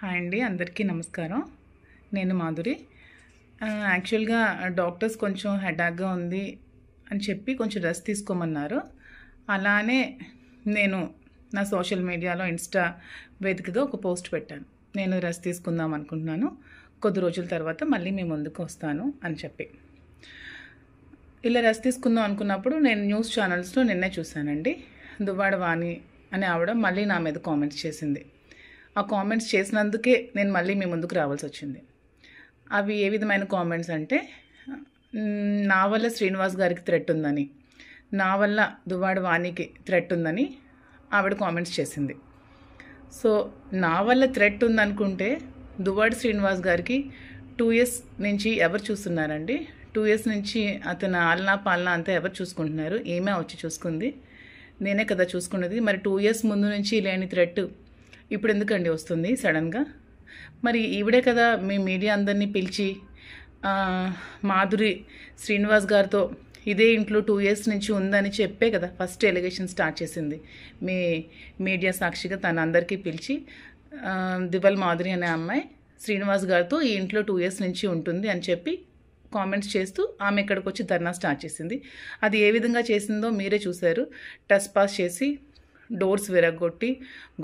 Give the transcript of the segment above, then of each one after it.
Hi అండి, అందరికీ నమస్కారం. నేను మాధురి. యాక్చువల్గా డాక్టర్స్ కొంచెం హెడాక్గా ఉంది అని చెప్పి కొంచెం రెస్ట్ తీసుకోమన్నారు. అలానే నేను నా సోషల్ మీడియాలో ఇన్స్టా వేదికగా ఒక పోస్ట్ పెట్టాను. నేను రెస్ట్ తీసుకుందాం అనుకుంటున్నాను, కొద్ది రోజుల తర్వాత మళ్ళీ మీ ముందుకు వస్తాను అని చెప్పి. ఇలా రెస్ట్ తీసుకుందాం అనుకున్నప్పుడు నేను న్యూస్ ఛానల్స్లో నిన్నే చూశానండి. దువ్వాడ వాణి అనే ఆవిడ మళ్ళీ నా మీద కామెంట్స్ చేసింది. ఆ కామెంట్స్ చేసినందుకే నేను మళ్ళీ మీ ముందుకు రావాల్సి వచ్చింది. అవి ఏ విధమైన కామెంట్స్ అంటే, నా వల్ల శ్రీనివాస్ గారికి థ్రెట్ ఉందని, నా వల్ల దువ్వాడ వాణికి థ్రెట్ ఉందని ఆవిడ కామెంట్స్ చేసింది. సో నా వల్ల థ్రెట్ ఉందనుకుంటే దువ్వాడ శ్రీనివాస్ గారికి 2 years నుంచి ఎవరు చూస్తున్నారండి? 2 years నుంచి అతను ఆలనా పాలనా అంతా ఎవరు చూసుకుంటున్నారు? ఏమే వచ్చి చూసుకుంది? నేనే కదా చూసుకున్నది. మరి 2 years ముందు నుంచి లేని థ్రెట్ ఇప్పుడు ఎందుకండి వస్తుంది సడన్గా? మరి ఈవిడే కదా మీ మీడియా అందరినీ పిలిచి మాధురి శ్రీనివాస్ గారితో ఇదే ఇంట్లో 2 years నుంచి ఉందని చెప్పే కదా ఫస్ట్ ఎలిగేషన్ స్టార్ట్ చేసింది. మీ మీడియా సాక్షిగా తన అందరికీ పిలిచి దివల్ మాధురి అనే అమ్మాయి శ్రీనివాస్ గారితో ఈ ఇంట్లో 2 years నుంచి ఉంటుంది అని చెప్పి కామెంట్స్ చేస్తూ ఆమె ఇక్కడికి వచ్చి ధర్నా స్టార్ట్ చేసింది. అది ఏ విధంగా చేసిందో మీరే చూశారు. టచ్ పాస్ చేసి డోర్స్ విరగొట్టి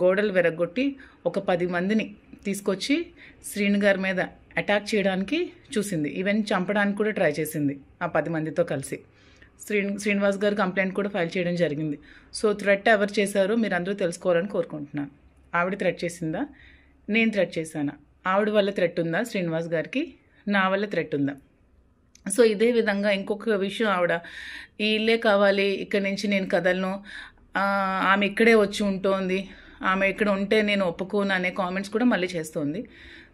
గోడలు విరగొట్టి ఒక 10 మందిని తీసుకొచ్చి శ్రీను గారి మీద అటాక్ చేయడానికి చూసింది. ఈవెన్ చంపడానికి కూడా ట్రై చేసింది ఆ 10 మందితో కలిసి. శ్రీనివాస్ గారు కంప్లైంట్ కూడా ఫైల్ చేయడం జరిగింది. సో థ్రెట్ ఎవరు చేశారో మీరు అందరూ తెలుసుకోవాలని కోరుకుంటున్నాను. ఆవిడ థ్రెట్ చేసిందా? నేను థ్రెట్ చేశానా? ఆవిడ వల్ల థ్రెట్ ఉందా శ్రీనివాస్ గారికి? నా వల్ల థ్రెట్ ఉందా? సో ఇదే విధంగా ఇంకొక విషయం, ఆవిడ ఈ ఇల్లే కావాలి, ఇక్కడి నుంచి నేను కదలను, ఆమె ఇక్కడే వచ్చి ఉంటుంది, ఆమె ఇక్కడ ఉంటే నేను ఒప్పుకోను అనే కామెంట్స్ కూడా మళ్ళీ చేస్తుంది.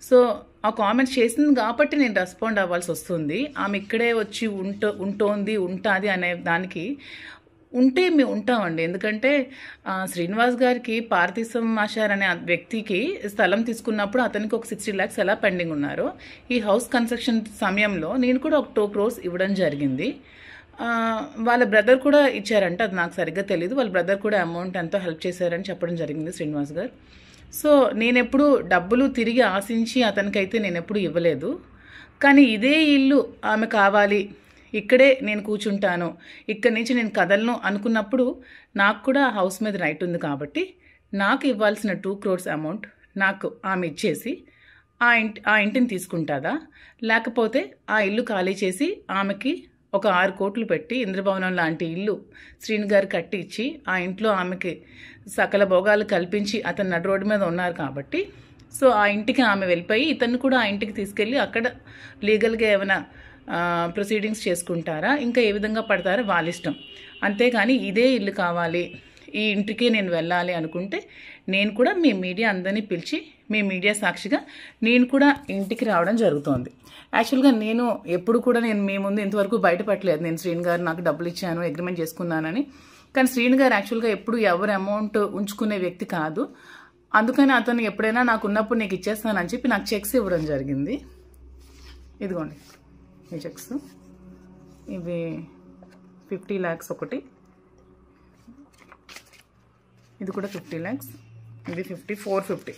సో ఆ కామెంట్స్ చేసింది కాబట్టి నేను రెస్పాండ్ అవ్వాల్సి వస్తుంది. ఆమె ఇక్కడే వచ్చి ఉంటుంది అనే దానికి ఉంటే మేము ఉంటామండి. ఎందుకంటే శ్రీనివాస్ గారికి పార్థిసం ఆశార్ అనే వ్యక్తికి స్థలం తీసుకున్నప్పుడు అతనికి ఒక 60 lakhs ఎలా పెండింగ్ ఉన్నారో, ఈ హౌస్ కన్స్ట్రక్షన్ సమయంలో నేను కూడా ఒక 2 crores ఇవ్వడం జరిగింది. వాళ్ళ బ్రదర్ కూడా ఇచ్చారంట, అది నాకు సరిగ్గా తెలియదు. వాళ్ళ బ్రదర్ కూడా అమౌంట్ ఎంతో హెల్ప్ చేశారని చెప్పడం జరిగింది శ్రీనివాస్ గారు. సో నేనెప్పుడు డబ్బులు తిరిగి ఆశించి అతనికైతే నేను ఎప్పుడు ఇవ్వలేదు. కానీ ఇదే ఇల్లు ఆమె కావాలి, ఇక్కడే నేను కూర్చుంటాను, ఇక్కడి నుంచి నేను కదలను అనుకున్నప్పుడు నాకు కూడా హౌస్ మీద రైట్ ఉంది. కాబట్టి నాకు ఇవ్వాల్సిన 2 crores అమౌంట్ నాకు ఆమె ఇచ్చేసి ఆ ఇంటిని తీసుకుంటుందా, లేకపోతే ఆ ఇల్లు ఖాళీ చేసి ఆమెకి ఒక 6 కోట్లు పెట్టి ఇంద్రభవనం లాంటి ఇల్లు శ్రీను గారు కట్టి ఇచ్చి ఆ ఇంట్లో ఆమెకి సకల భోగాలు కల్పించి అతను నడు రోడ్డు మీద ఉన్నారు కాబట్టి, సో ఆ ఇంటికి ఆమె వెళ్ళిపోయి ఇతన్ని కూడా ఆ ఇంటికి తీసుకెళ్ళి అక్కడ లీగల్గా ఏమైనా ప్రొసీడింగ్స్ చేసుకుంటారా, ఇంకా ఏ విధంగా పడతారో వాళ్ళ ఇష్టం. అంతేగాని ఇదే ఇల్లు కావాలి, ఈ ఇంటికే నేను వెళ్ళాలి అనుకుంటే నేను కూడా మీ మీడియా అందరినీ పిలిచి మీ మీడియా సాక్షిగా నేను కూడా ఇంటికి రావడం జరుగుతోంది. యాక్చువల్గా నేను ఎప్పుడు కూడా నేను మీ ముందు ఇంతవరకు బయటపడలేదు నేను శ్రీను గారు నాకు డబ్బులు ఇచ్చాను, అగ్రిమెంట్ చేసుకున్నానని. కానీ శ్రీను గారు యాక్చువల్గా ఎప్పుడు ఎవరు అమౌంట్ ఉంచుకునే వ్యక్తి కాదు. అందుకని అతను ఎప్పుడైనా నాకు ఉన్నప్పుడు నీకు ఇచ్చేస్తానని చెప్పి నాకు చెక్స్ ఇవ్వడం జరిగింది. ఇదిగోండి ఈ చెక్స్, ఇవి 50 lakhs ఒకటి, ఇది కూడా 50 lakhs, ఇది 450.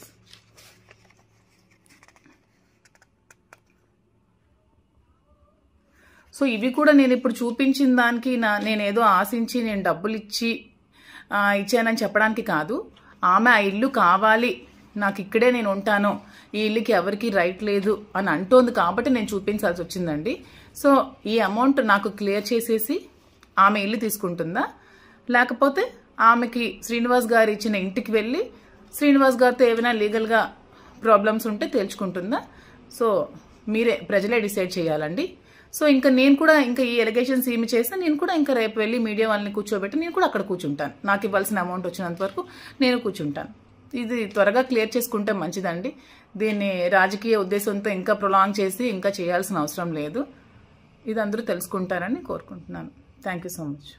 సో ఇవి కూడా నేను ఇప్పుడు చూపించిన దానికి నేనేదో ఆశించి నేను డబ్బులు ఇచ్చానని చెప్పడానికి కాదు. ఆమె ఆ ఇల్లు కావాలి, నాకు ఇక్కడే నేను ఉంటాను, ఈ ఇల్లుకి ఎవరికి రైట్ లేదు అని అంటోంది కాబట్టి నేను చూపించాల్సి వచ్చిందండి. సో ఈ అమౌంట్ నాకు క్లియర్ చేసేసి ఆమె ఇల్లు తీసుకుంటుందా, లేకపోతే ఆమెకి శ్రీనివాస్ గారు ఇచ్చిన ఇంటికి వెళ్ళి శ్రీనివాస్ గారితో ఏమైనా లీగల్గా ప్రాబ్లమ్స్ ఉంటే తేల్చుకుంటుందా? సో మీరే ప్రజలే డిసైడ్ చేయాలండి. సో ఇంకా నేను కూడా ఇంకా ఈ ఎలిగేషన్స్ ఏమి చేస్తే నేను కూడా ఇంకా రేపు వెళ్ళి మీడియా వాళ్ళని కూర్చోబెట్టి నేను కూడా అక్కడ కూర్చుంటాను. నాకు ఇవ్వాల్సిన అమౌంట్ వచ్చినంత వరకు నేను కూర్చుంటాను. ఇది త్వరగా క్లియర్ చేసుకుంటే మంచిదండి. దీన్ని రాజకీయ ఉద్దేశంతో ఇంకా ప్రొలాంగ్ చేసి ఇంకా చేయాల్సిన అవసరం లేదు. ఇది అందరూ తెలుసుకుంటారని కోరుకుంటున్నాను. Thank you so much.